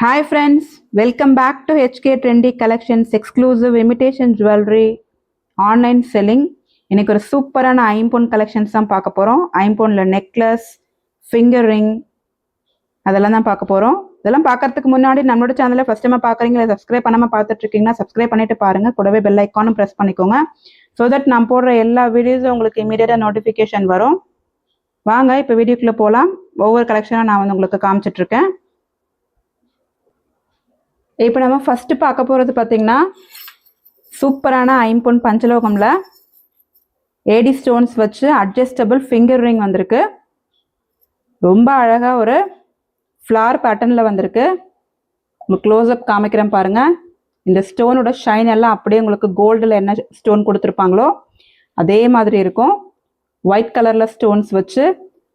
Hi friends, welcome back to HK Trendy Collections exclusive imitation jewelry online selling. இன்னைக்கு ஒரு சூப்பரான ஐம்பொன் collections தான் பார்க்க போகிறோம். ஐம்பொன்ல நெக்லஸ், ஃபிங்கர் ரிங் அதெல்லாம் தான் பார்க்க போகிறோம். இதெல்லாம் பார்க்கறதுக்கு முன்னாடி நம்மளோட சேனலை ஃபர்ஸ்ட் டைம் பார்க்குறீங்களா, சப்ஸ்கிரைப் பண்ணாமல் பார்த்துட்டு இருக்கீங்கன்னா சப்ஸ்கிரைப் பண்ணிட்டு பாருங்கள். கூடவே பெல் ஐக்கானும் ப்ரெஸ் பண்ணிக்கோங்க. ஸோ தட் நான் போடுற எல்லா வீடியோஸும் உங்களுக்கு இமீடியட்டாக நோட்டிஃபிகேஷன் வரும். வாங்க இப்போ வீடியோக்குள்ளே போகலாம். ஒவ்வொரு கலெக்ஷனாக நான் உங்களுக்கு காமிச்சிட்ருக்கேன். இப்போ நம்ம ஃபஸ்ட்டு பார்க்க போகிறது பார்த்திங்கன்னா சூப்பரான ஐம்பொன் பஞ்சலோகமில் ஏடி ஸ்டோன்ஸ் வச்சு அட்ஜஸ்டபிள் ஃபிங்கர் ரிங் வந்திருக்கு. ரொம்ப அழகாக ஒரு ஃப்ளார் பேட்டர்னில் வந்திருக்கு. உங்களுக்கு க்ளோஸ்அப் காமிக்கிறேன் பாருங்கள். இந்த ஸ்டோனோட ஷைன் எல்லாம் அப்படியே உங்களுக்கு கோல்டில் என்ன ஸ்டோன் கொடுத்துருப்பாங்களோ அதே மாதிரி இருக்கும். ஒயிட் கலரில் ஸ்டோன்ஸ் வச்சு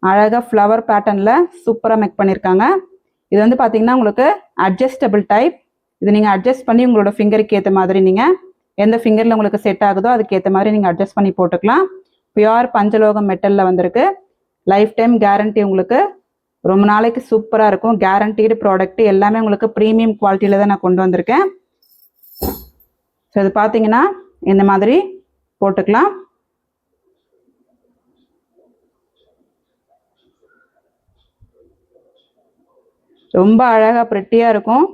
அழகாக ஃப்ளவர் பேட்டர்னில் சூப்பராக மேக் பண்ணியிருக்காங்க. இது வந்து பார்த்திங்கன்னா உங்களுக்கு அட்ஜஸ்டபிள் டைப். இது நீங்கள் அட்ஜஸ்ட் பண்ணி உங்களோட ஃபிங்கருக்கு ஏற்ற மாதிரி நீங்கள் எந்த ஃபிங்கரில் உங்களுக்கு செட் ஆகுதோ அதுக்கேற்ற மாதிரி நீங்கள் அட்ஜஸ்ட் பண்ணி போட்டுக்கலாம். பியூர் பஞ்சலோகம் மெட்டலில் வந்திருக்கு. லைஃப் டைம் கேரண்டி, உங்களுக்கு ரொம்ப நாளைக்கு சூப்பராக இருக்கும். கேரண்டீடு ப்ராடக்ட் எல்லாமே உங்களுக்கு ப்ரீமியம் குவாலிட்டியில் தான் நான் கொண்டு வந்திருக்கேன். ஸோ இது பார்த்தீங்கன்னா இந்த மாதிரி போட்டுக்கலாம். ரொம்ப அழகாக ப்ரிட்டியாக இருக்கும்.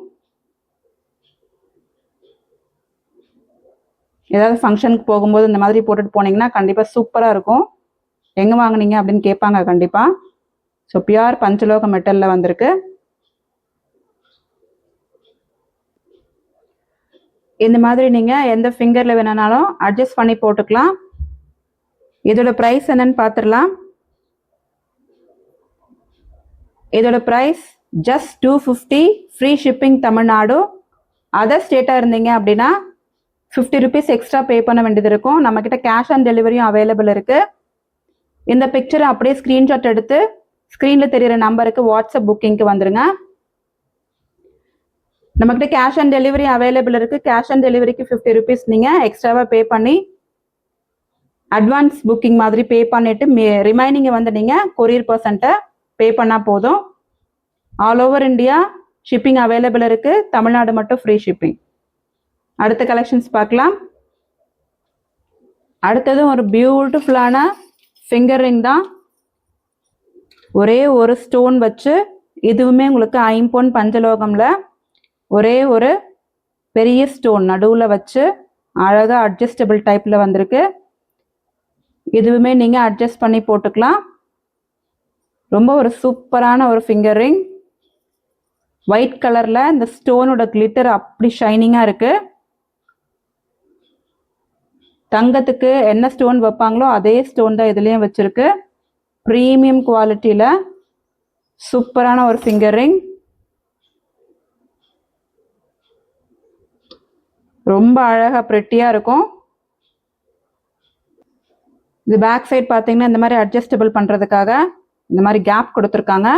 ஏதாவது ஃபங்க்ஷனுக்கு போகும்போது இந்த மாதிரி போட்டுட்டு போனீங்கன்னா கண்டிப்பாக சூப்பராக இருக்கும். எங்கே வாங்கினீங்க அப்படின்னு கேட்பாங்க கண்டிப்பாக. ஸோ பியூர் பஞ்சலோக மெட்டலில் வந்திருக்கு. இந்த மாதிரி நீங்கள் எந்த ஃபிங்கரில் வேணுனாலும் அட்ஜஸ்ட் பண்ணி போட்டுக்கலாம். இதோட ப்ரைஸ் என்னன்னு பார்த்துடலாம். இதோட price just 250, free shipping Tamil Nadu. Other ஸ்டேட்டாக இருந்தீங்க அப்படின்னா 50 rupees எக்ஸ்ட்ரா பே பண்ண வேண்டியது இருக்கும். நம்மக்கிட்ட கேஷ் ஆன் டெலிவரியும் அவைலபிள் இருக்குது. இந்த பிக்சரை அப்படியே ஸ்க்ரீன்ஷாட் எடுத்து ஸ்க்ரீனில் தெரிகிற நம்பருக்கு வாட்ஸ்அப் புக்கிங்க்கு வந்துடுங்க. நம்மக்கிட்ட கேஷ் ஆன் டெலிவரி அவைலபிள் இருக்குது. கேஷ் ஆன் டெலிவரிக்கு 50 rupees நீங்கள் எக்ஸ்ட்ராவாக பே பண்ணி அட்வான்ஸ் புக்கிங் மாதிரி பே பண்ணிவிட்டு ரிமைனிங்கை வந்து நீங்கள் கொரியர் பர்சன்ட்டை பே பண்ணால் போதும். All over India shipping available இருக்குது. தமிழ்நாடு மட்டும் ஃப்ரீ ஷிப்பிங். அடுத்த கலெக்ஷன்ஸ் பார்க்கலாம். அடுத்தது ஒரு பியூட்டிஃபுல்லான ஃபிங்கர் ரிங் தான். ஒரே ஒரு ஸ்டோன் வச்சு, இதுவுமே உங்களுக்கு ஐம்பொன் பஞ்சலோகம்ல ஒரே ஒரு பெரிய ஸ்டோன் நடுவில் வச்சு அழகாக அட்ஜஸ்டபிள் டைப்பில் வந்திருக்கு. இதுவுமே நீங்கள் அட்ஜஸ்ட் பண்ணி போட்டுக்கலாம். ரொம்ப ஒரு சூப்பரான ஒரு ஃபிங்கர் ரிங். ஒயிட் கலரில் இந்த ஸ்டோனோட கிளிட்டர் அப்படி ஷைனிங்காக இருக்குது. தங்கத்துக்கு என்ன ஸ்டோன் வைப்பாங்களோ அதே ஸ்டோன் தான் இதுலேயும் வச்சுருக்கு. ப்ரீமியம் குவாலிட்டியில் சூப்பரான ஒரு ஃபிங்கர் ரிங். ரொம்ப அழகாக ப்ரெட்டியாக இருக்கும். இது பேக் சைட் பார்த்தீங்கன்னா இந்த மாதிரி அட்ஜஸ்டபிள் பண்ணுறதுக்காக இந்த மாதிரி கேப் கொடுத்துருக்காங்க.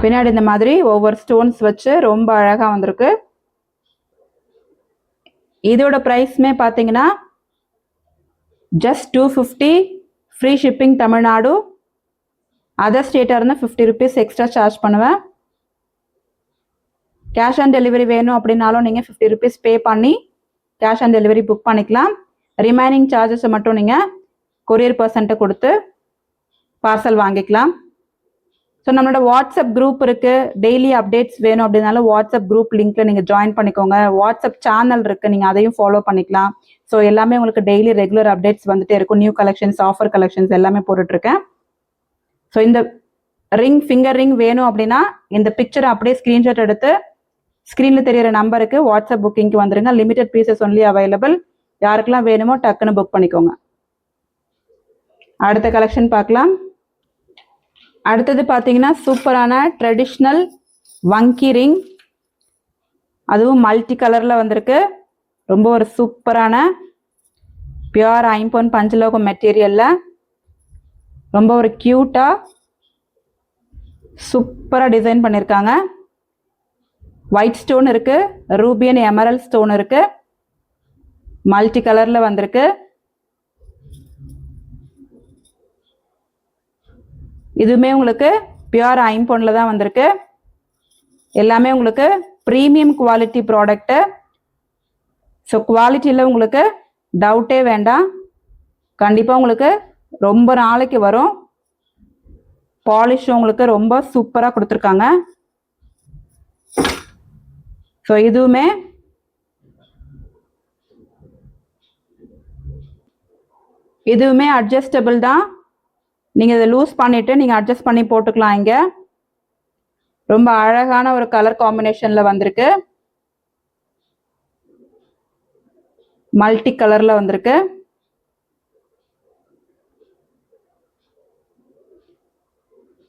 பின்னாடி இந்த மாதிரி ஒவ்வொரு ஸ்டோன்ஸ் வச்சு ரொம்ப அழகாக வந்திருக்கு. இதோட ப்ரைஸ்மே பார்த்தீங்கன்னா just 250, free shipping Tamil Nadu. Other ஸ்டேட்டாக இருந்தால் 50 rupees எக்ஸ்ட்ரா சார்ஜ் பண்ணுவேன். கேஷ் ஆன் டெலிவரி வேணும் அப்படின்னாலும் நீங்கள் 50 rupees பே பண்ணி கேஷ் ஆன் டெலிவரி புக் பண்ணிக்கலாம். ரிமைனிங் சார்ஜஸை மட்டும் நீங்கள் கொரியர் பர்சன்ட்டை கொடுத்து பார்சல் வாங்கிக்கலாம். ஸோ நம்மளோட வாட்ஸ்அப் குரூப் இருக்குது. டெய்லி அப்டேட்ஸ் வேணும் அப்படின்னாலும் வாட்ஸ்அப் குரூப் லிங்க்ல நீங்கள் ஜாயின் பண்ணிக்கோங்க. வாட்ஸ்அப் சேனல் இருக்குது, நீங்கள் அதையும் ஃபாலோ பண்ணிக்கலாம். ஸோ எல்லாமே உங்களுக்கு டெய்லி ரெகுலர் அப்டேட்ஸ் வந்துட்டே இருக்கும். நியூ கலெக்ஷன்ஸ், ஆஃபர் கலெக்ஷன்ஸ் எல்லாமே போட்டுட்ருக்கேன். ஸோ இந்த ரிங், ஃபிங்கர் ரிங் வேணும் அப்படின்னா இந்த பிக்சரை அப்படியே ஸ்க்ரீன்ஷாட் எடுத்து ஸ்க்ரீனில் தெரியிற நம்பருக்கு வாட்ஸ்அப் புக்கிங்க்கு வந்துடுங்க. Limited pieces only available. யாருக்கெல்லாம் வேணுமோ டக்குன்னு புக் பண்ணிக்கோங்க. அடுத்த கலெக்ஷன் பார்க்கலாம். அடுத்தது பார்த்தீங்கன்னா சூப்பரான ட்ரெடிஷ்னல் வங்கி ரிங். அதுவும் மல்டி கலரில் வந்திருக்கு. ரொம்ப ஒரு சூப்பரான பியூர் ஐம்பொன் பஞ்சலோகம் மெட்டீரியலில் ரொம்ப ஒரு க்யூட்டாக சூப்பராக டிசைன் பண்ணியிருக்காங்க. ஒயிட் ஸ்டோன் இருக்குது, ரூபியன் எமரல் ஸ்டோன் இருக்குது, மல்டி கலரில் வந்திருக்கு. இதுவுமே உங்களுக்கு பியூர் ஐம்பொன்ல தான் வந்திருக்கு. எல்லாமே உங்களுக்கு ப்ரீமியம் குவாலிட்டி ப்ராடக்ட்டு. ஸோ குவாலிட்டியில் உங்களுக்கு டவுட்டே வேண்டாம். கண்டிப்பாக உங்களுக்கு ரொம்ப நாளைக்கு வரும். பாலிஷும் உங்களுக்கு ரொம்ப சூப்பராக கொடுத்துருக்காங்க. ஸோ இதுவுமே அட்ஜஸ்டபிள் தான். நீங்கள் இதை லூஸ் பண்ணிவிட்டு நீங்கள் அட்ஜஸ்ட் பண்ணி போட்டுக்கலாம். இங்கே ரொம்ப அழகான ஒரு கலர் காம்பினேஷனில் வந்திருக்கு. மல்டி கலரில் வந்திருக்கு.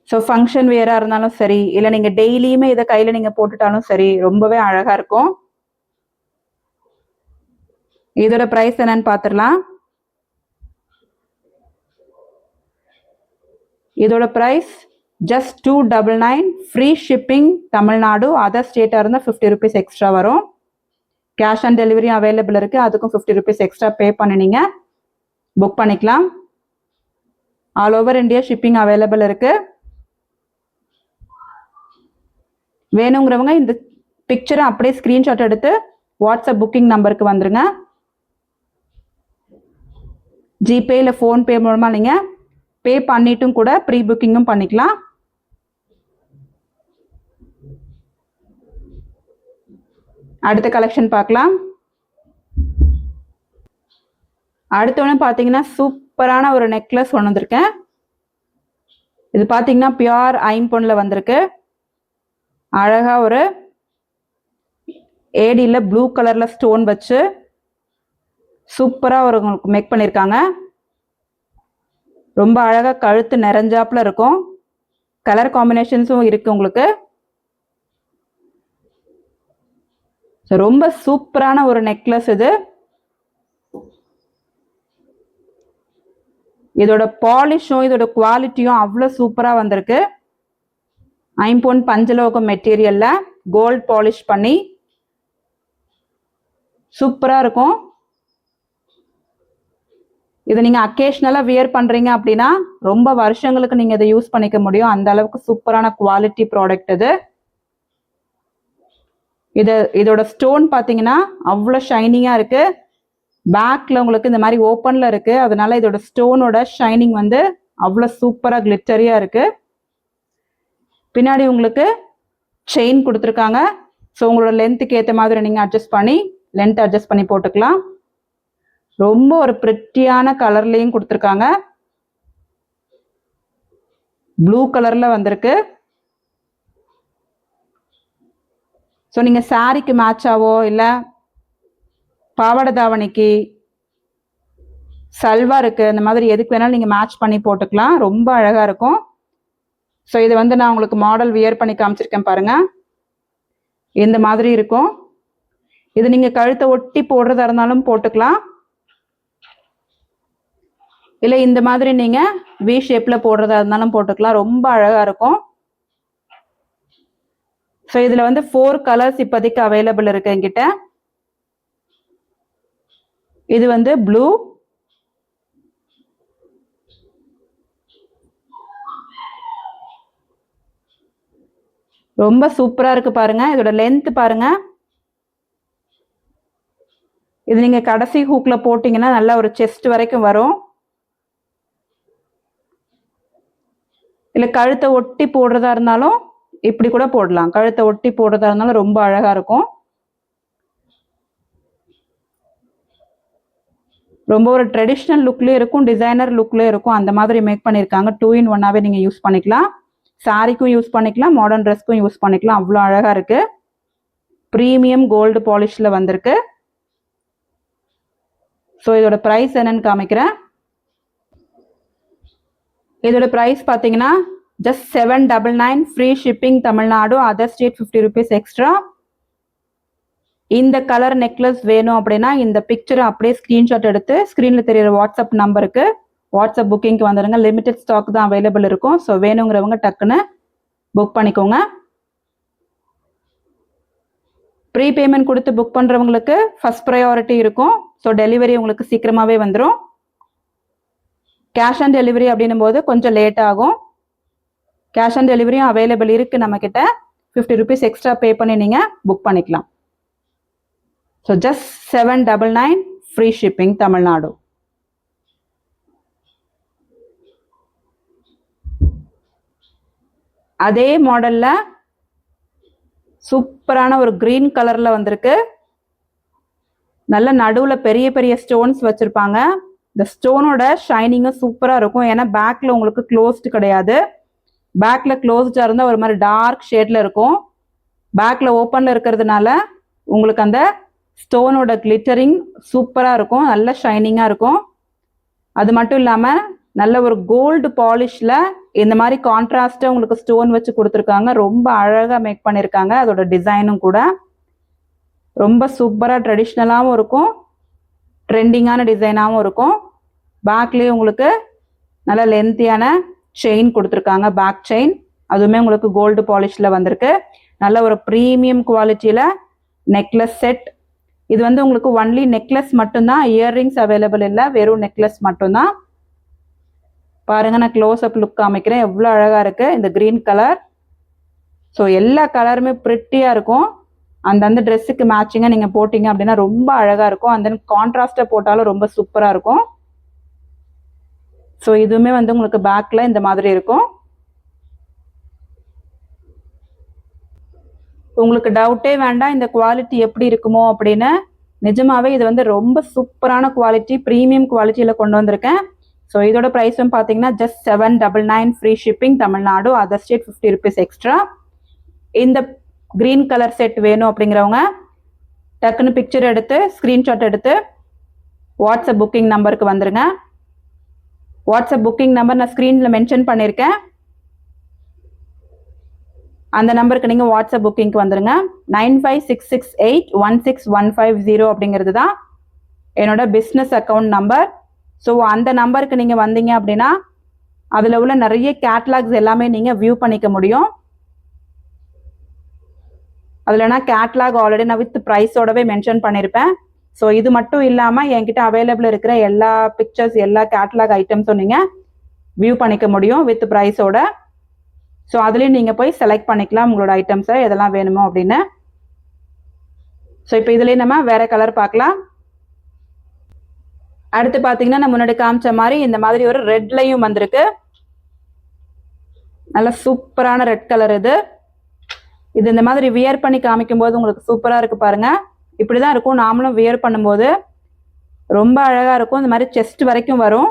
ஸோ ஃபங்க்ஷன் வேராக இருந்தாலும் சரி, இல்லை நீங்கள் டெய்லியுமே இதை கையில் நீங்கள் போட்டுட்டாலும் சரி, ரொம்பவே அழகாக இருக்கும். இதோட ப்ரைஸ் என்னன்னு பார்த்துடலாம். இதோட price just 299. Free shipping Tamil Nadu. Other ஸ்டேட்டாக இருந்தால் 50 rupees எக்ஸ்ட்ரா வரும். கேஷ் ஆன் டெலிவரியும் அவைலபிள் இருக்குது. அதுக்கும் 50 rupees எக்ஸ்ட்ரா பே பண்ணினீங்க புக் பண்ணிக்கலாம். All over India shipping available இருக்குது. வேணுங்கிறவங்க இந்த பிக்சரை அப்படியே ஸ்க்ரீன்ஷாட் எடுத்து வாட்ஸ்அப் புக்கிங் நம்பருக்கு வந்துருங்க. ஜிபே இல்லை ஃபோன்பே மூலமாக நீங்கள் பே பண்ணிட்டும் கூட ப்ரீ புக்கிங்கும் பண்ணிக்கலாம். அடுத்த கலெக்ஷன் பார்க்கலாம். அடுத்தவொன்னு பார்த்தீங்கன்னா சூப்பரான ஒரு நெக்லஸ் ஒன்று வந்திருக்கேன். இது பார்த்தீங்கன்னா பியூர் ஐம்பொன்னில் வந்திருக்கு. அழகா ஒரு ஏடியில் ப்ளூ கலரில் ஸ்டோன் வச்சு சூப்பராக ஒரு உங்களுக்கு மேக் பண்ணியிருக்காங்க. ரொம்ப அழகாக கழுத்து நிறைஞ்சாப்புல இருக்கும். கலர் காம்பினேஷன்ஸும் இருக்குது உங்களுக்கு. ரொம்ப சூப்பரான ஒரு நெக்லஸ் இது. இதோட பாலிஷும் இதோட குவாலிட்டியும் அவ்வளோ சூப்பராக வந்திருக்கு. ஐம்பொன் பஞ்சலோகம் மெட்டீரியல்ல கோல்ட் பாலிஷ் பண்ணி சூப்பராக இருக்கும். இதை நீங்கள் அக்கேஷ்னலாக வியர் பண்ணுறீங்க அப்படின்னா ரொம்ப வருஷங்களுக்கு நீங்கள் இதை யூஸ் பண்ணிக்க முடியும். அந்த அளவுக்கு சூப்பரான குவாலிட்டி ப்ராடக்ட் இது. இதோட ஸ்டோன் பார்த்தீங்கன்னா அவ்வளோ ஷைனிங்காக இருக்கு. பேக்ல உங்களுக்கு இந்த மாதிரி ஓப்பன்ல இருக்கு. அதனால இதோட ஸ்டோனோட ஷைனிங் வந்து அவ்வளோ சூப்பராக கிளிட்டரியா இருக்கு. பின்னாடி உங்களுக்கு செயின் கொடுத்துருக்காங்க. ஸோ உங்களோட லென்த்துக்கு ஏற்ற மாதிரி நீங்கள் லென்த் அட்ஜஸ்ட் பண்ணி போட்டுக்கலாம். ரொம்ப ஒரு பிரிட்டியான கலர்லையும் கொடுத்துருக்காங்க. ப்ளூ கலர்ல வந்திருக்கு. ஸோ நீங்கள் சாரிக்கு மேட்சாவோ இல்லை பாவாடை தாவணிக்கு சல்வாருக்கு இந்த மாதிரி எதுக்கு வேணாலும் நீங்கள் மேட்ச் பண்ணி போட்டுக்கலாம். ரொம்ப அழகாக இருக்கும். ஸோ இது வந்து நான் உங்களுக்கு மாடல் வியர் பண்ணி காமிச்சிருக்கேன் பாருங்க. இந்த மாதிரி இருக்கும். இது நீங்கள் கழுத்தை ஒட்டி போடுறதா இருந்தாலும் போட்டுக்கலாம். இல்லை இந்த மாதிரி நீங்கள் வி ஷேப்பில் போடுறதா இருந்தாலும் போட்டுக்கலாம். ரொம்ப அழகாக இருக்கும். ஸோ இதில் வந்து 4 கலர்ஸ் இப்போதைக்கு அவைலபிள் இருக்கு என்கிட்ட. இது வந்து ப்ளூ, ரொம்ப சூப்பரா இருக்கு பாருங்க. இதோட லென்த் பாருங்க. இது நீங்க கடைசி ஹூக்ல போட்டீங்கன்னா நல்ல ஒரு செஸ்ட் வரைக்கும் வரும். இல்ல கழுத்தை ஒட்டி போடுறதா இருந்தாலும் இப்படி கூட போடலாம். கழுத்தை ஒட்டி போடுறதா இருந்தாலும் ரொம்ப அழகா இருக்கும். ரொம்ப ஒரு ட்ரெடிஷ்னல் லுக்லயும் இருக்கும், டிசைனர் லுக்லயும் இருக்கும். அந்த மாதிரி மேக் பண்ணியிருக்காங்க. 2 in 1 நீங்க யூஸ் பண்ணிக்கலாம். சாரிக்கும் யூஸ் பண்ணிக்கலாம், மாடர்ன் ட்ரெஸ்க்கும் யூஸ் பண்ணிக்கலாம். அவ்வளோ அழகா இருக்கு. ப்ரீமியம் கோல்டு பாலிஷ்ல வந்திருக்கு. ஸோ இதோட ப்ரைஸ் என்னன்னு காமிக்கிறேன். இதோட ப்ரைஸ் பார்த்தீங்கன்னா just 799. Free shipping Tamil Nadu. Other state 50 rupees extra. இந்த கலர் நெக்லஸ் வேணும் அப்படின்னா இந்த பிக்சரை அப்படியே ஸ்கிரீன்ஷாட் எடுத்து ஸ்க்ரீனில் தெரியுற வாட்ஸ்அப் நம்பருக்கு வாட்ஸ்அப் புக்கிங்க்கு வந்துடுங்க. லிமிடெட் ஸ்டாக் தான் அவைலபிள் இருக்கும். ஸோ வேணுங்கிறவங்க டக்குன்னு புக் பண்ணிக்கோங்க. ப்ரீ பேமெண்ட் கொடுத்து புக் பண்ணுறவங்களுக்கு ஃபர்ஸ்ட் ப்ரையாரிட்டி இருக்கும். ஸோ டெலிவரி உங்களுக்கு சீக்கிரமாகவே வந்துடும். கேஷ் ஆன் டெலிவரி அப்படின்னும் போது கொஞ்சம் லேட் ஆகும். கேஷ் ஆன் டெலிவரியும் அவைலபிள் இருக்குது நம்மக்கிட்ட. 50 rupees எக்ஸ்ட்ரா பே பண்ணி நீங்கள் புக் பண்ணிக்கலாம். So just 799 free shipping Tamil Nadu. அதே மாடலில் சூப்பரான ஒரு கிரீன் கலரில் வந்திருக்கு. நல்ல நடுவில் பெரிய பெரிய ஸ்டோன்ஸ் வச்சுருப்பாங்க. இந்த ஸ்டோனோட ஷைனிங்கும் சூப்பராக இருக்கும். ஏன்னா பேக்கில் உங்களுக்கு க்ளோஸ்டு கிடையாது. பேக்கில் க்ளோஸ்டாக இருந்தால் ஒரு மாதிரி டார்க் ஷேடில் இருக்கும். பேக்கில் ஓப்பனில் இருக்கிறதுனால உங்களுக்கு அந்த ஸ்டோனோட கிளிட்டரிங் சூப்பராக இருக்கும். நல்ல ஷைனிங்காக இருக்கும். அது மட்டும் இல்லாமல் நல்ல ஒரு கோல்டு பாலிஷில் இந்த மாதிரி கான்ட்ராஸ்ட்டாக உங்களுக்கு ஸ்டோன் வச்சு கொடுத்துருக்காங்க. ரொம்ப அழகாக மேக் பண்ணியிருக்காங்க. அதோட டிசைனும் கூட ரொம்ப சூப்பராக ட்ரெடிஷ்னலாகவும் இருக்கும், ட்ரெண்டிங்கான டிசைனாகவும் இருக்கும். பேக்லேயே உங்களுக்கு நல்ல லென்த்தியான செயின் கொடுத்துருக்காங்க, பேக் செயின். அதுவுமே உங்களுக்கு கோல்டு பாலிஷில் வந்திருக்கு. நல்ல ஒரு ப்ரீமியம் குவாலிட்டியில் நெக்லஸ் செட். இது வந்து உங்களுக்கு ஒன்லி நெக்லஸ் மட்டும்தான், இயர்ரிங்ஸ் அவைலபிள் இல்லை, வெறும் நெக்லஸ் மட்டும்தான். பாருங்க, நான் க்ளோஸ் அப் லுக் காமிக்கிறேன். எவ்வளோ அழகாக இருக்குது இந்த க்ரீன் கலர். ஸோ எல்லா கலருமே ப்ரிட்டியாக இருக்கும். அந்தந்த ட்ரெஸ்ஸுக்கு மேட்சிங்காக நீங்கள் போட்டிங்க அப்படின்னா ரொம்ப அழகாக இருக்கும். அந்த கான்ட்ராஸ்டாக போட்டாலும் ரொம்ப சூப்பராக இருக்கும். ஸோ இதுவுமே வந்து உங்களுக்கு பேக்கில் இந்த மாதிரி இருக்கும். உங்களுக்கு டவுட்டே வேண்டாம் இந்த குவாலிட்டி எப்படி இருக்குமோ அப்படின்னு. நிஜமாவே இது வந்து ரொம்ப சூப்பரான குவாலிட்டி, ப்ரீமியம் குவாலிட்டியில் கொண்டு வந்திருக்கேன். ஸோ இதோட ப்ரைஸும் பார்த்தீங்கன்னா just 799 free shipping Tamil Nadu, other state 50 rupees extra. இந்த க்ரீன் கலர் செட் வேணும் அப்படிங்கிறவங்க டக்குன்னு பிக்சர் எடுத்து ஸ்க்ரீன்ஷாட் எடுத்து வாட்ஸ்அப் புக்கிங் நம்பருக்கு வந்துடுங்க. வாட்ஸ்அப் புக்கிங் நம்பர் நான் ஸ்க்ரீனில் மென்ஷன் பண்ணியிருக்கேன். அந்த நம்பருக்கு நீங்கள் வாட்ஸ்அப் புக்கிங்க்கு வந்துடுங்க. 9566816150 அப்படிங்கிறது தான் என்னோட பிஸ்னஸ் அக்கௌண்ட் நம்பர். ஸோ அந்த நம்பருக்கு நீங்கள் வந்தீங்க அப்படின்னா அதில் உள்ள நிறைய கேட்லாக்ஸ் எல்லாமே நீங்கள் வியூ பண்ணிக்க முடியும். அதில் நான் கேட்லாக் ஆல்ரெடி நான் வித் ப்ரைஸோடவே மென்ஷன் பண்ணியிருப்பேன். ஸோ இது மட்டும் இல்லாமல் என்கிட்ட அவைலபிள் இருக்கிற எல்லா பிக்சர்ஸ், எல்லா கேட்லாக் ஐட்டம்ஸும் நீங்கள் வியூ பண்ணிக்க முடியும் வித் ப்ரைஸோட. ஸோ அதுலேயும் நீங்கள் போய் செலக்ட் பண்ணிக்கலாம் உங்களோட ஐட்டம்ஸை எதெல்லாம் வேணுமோ அப்படின்னு. ஸோ இப்போ இதுலேயே நம்ம வேறு கலர் பார்க்கலாம். அடுத்து பார்த்தீங்கன்னா நான் முன்னாடி காமிச்ச மாதிரி இந்த மாதிரி ஒரு ரெட்லையும் வந்திருக்கு. நல்ல சூப்பரான ரெட் கலர் இது. இது இந்த மாதிரி வியர் பண்ணி காமிக்கும் போது உங்களுக்கு சூப்பராக இருக்குது பாருங்கள். இப்படி தான் இருக்கும் நாமளும் வியர் பண்ணும்போது ரொம்ப அழகாக இருக்கும். இந்த மாதிரி செஸ்ட் வரைக்கும் வரும்.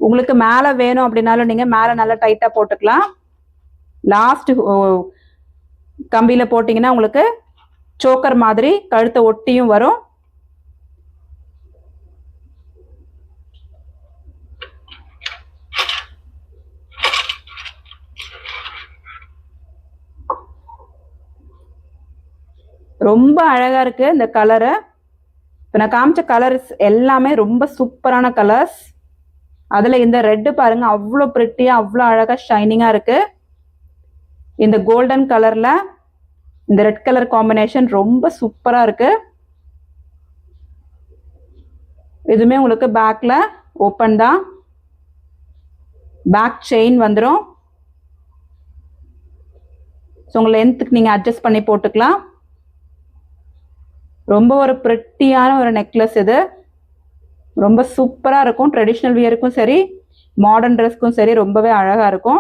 உங்களுக்கு மேலே வேணும் அப்படின்னாலும் நீங்கள் மேலே நல்லா டைட்டாக போட்டுக்கலாம். லாஸ்ட் கம்பியில் போட்டிங்கன்னா உங்களுக்கு சோக்கர் மாதிரி கழுத்தை ஒட்டியும் வரும். ரொம்ப அழகாக இருக்குது இந்த கலரு. இப்போ நான் காமிச்ச கலர்ஸ் எல்லாமே ரொம்ப சூப்பரான கலர்ஸ். அதில் இந்த ரெட்டு பாருங்கள், அவ்வளோ ப்ரிட்டியாக அவ்வளோ அழகாக ஷைனிங்காக இருக்குது. இந்த கோல்டன் கலரில் இந்த ரெட் கலர் காம்பினேஷன் ரொம்ப சூப்பராக இருக்குது. இதுவுமே உங்களுக்கு பேக்கில் ஓப்பன் தான். பேக் செயின் வந்துடும். ஸோ உங்கள் லென்த்துக்கு நீங்கள் அட்ஜஸ்ட் பண்ணி போட்டுக்கலாம். ரொம்ப ஒரு ப்ரிட்டியான ஒரு நெக்லஸ் இது. ரொம்ப சூப்பராக இருக்கும். ட்ரெடிஷ்னல் வியருக்கும் சரி, மாடர்ன் ட்ரெஸ்க்கும் சரி ரொம்பவே அழகாக இருக்கும்.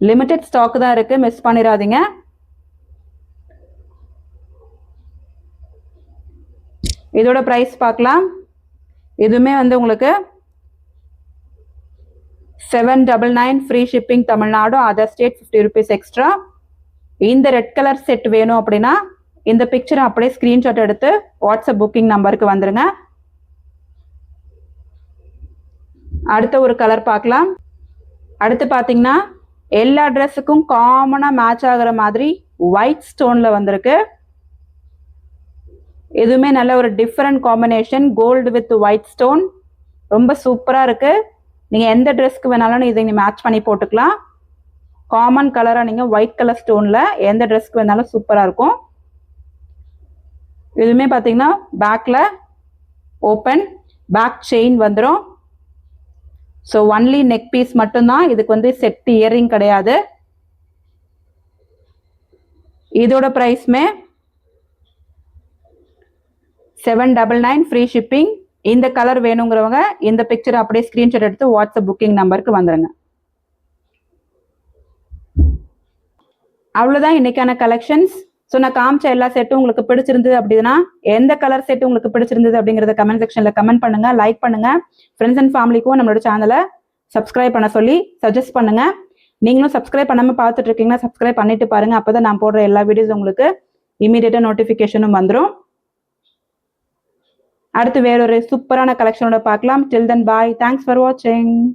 லிமிட்டெட் ஸ்டாக் தான் இருக்குது, மிஸ் பண்ணிடாதீங்க. இதோட ப்ரைஸ் பார்க்கலாம். இதுவுமே வந்து உங்களுக்கு 799 free shipping Tamil Nadu, other state 50 rupees extra. இந்த ரெட் கலர் செட் வேணும் அப்படின்னா இந்த பிக்சரை அப்படியே ஸ்க்ரீன்ஷாட் எடுத்து வாட்ஸ்அப் புக்கிங் நம்பருக்கு வந்துடுங்க. அடுத்த ஒரு கலர் பார்க்கலாம். அடுத்து பார்த்தீங்கன்னா எல்லா ட்ரெஸ்ஸுக்கும் காமனாக மேட்ச் ஆகிற மாதிரி ஒயிட் ஸ்டோனில் வந்திருக்கு. எதுவுமே நல்ல ஒரு different combination, gold with white stone. ரொம்ப சூப்பராக இருக்குது. நீங்கள் எந்த ட்ரெஸ்க்கு வேணாலும் இதை நீங்கள் மேட்ச் பண்ணி போட்டுக்கலாம். காமன் கலராக நீங்கள் ஒயிட் கலர் ஸ்டோனில் எந்த ட்ரெஸ்க்கு வேணாலும் சூப்பராக இருக்கும். இதுவுமே பார்த்தீங்கன்னா பேக்கில் ஓப்பன், பேக் செயின் வந்துடும். ஸோ ஒன்லி நெக் பீஸ் மட்டும்தான். இதுக்கு வந்து செட் இயரிங் கிடையாது. இதோட ப்ரைஸ்மே 799 ஃப்ரீ ஷிப்பிங். இந்த கலர் வேணுங்கிறவங்க இந்த பிக்சர் அப்படியே ஸ்கிரீன்ஷாட் எடுத்து வாட்ஸ்அப் புக்கிங் நம்பருக்கு வந்துடுங்க. அவ்வளோதான் இன்னைக்கான கலெக்ஷன்ஸ். ஸோ நான் காமிச்ச எல்லா செட்டும் உங்களுக்கு பிடிச்சிருந்தது அப்படின்னா எந்த கலர் செட்டு உங்களுக்கு பிடிச்சிருந்தது அப்படிங்கிறத கமெண்ட் செக்ஷனில் கமெண்ட் பண்ணுங்க, லைக் பண்ணுங்க. ஃப்ரெண்ட்ஸ் அண்ட் ஃபேமிலிக்கும் நம்மளோட சேனலை சப்ஸ்கிரைப் பண்ண சொல்லி சஜஸ்ட் பண்ணுங்க. நீங்களும் சப்ஸ்கிரைப் பண்ணாமல் பார்த்துட்டு இருக்கீங்கன்னா சப்ஸ்கிரைப் பண்ணிட்டு பாருங்க. அப்போதான் நான் போடுற எல்லா வீடியோஸ் உங்களுக்கு இமீடியட்டாக நோட்டிஃபிகேஷனும் வந்துடும். அடுத்து வேறொரு சூப்பரான கலெக்ஷனோட பார்க்கலாம். டில் தென் பாய். தேங்க்ஸ் ஃபார் வாட்சிங்.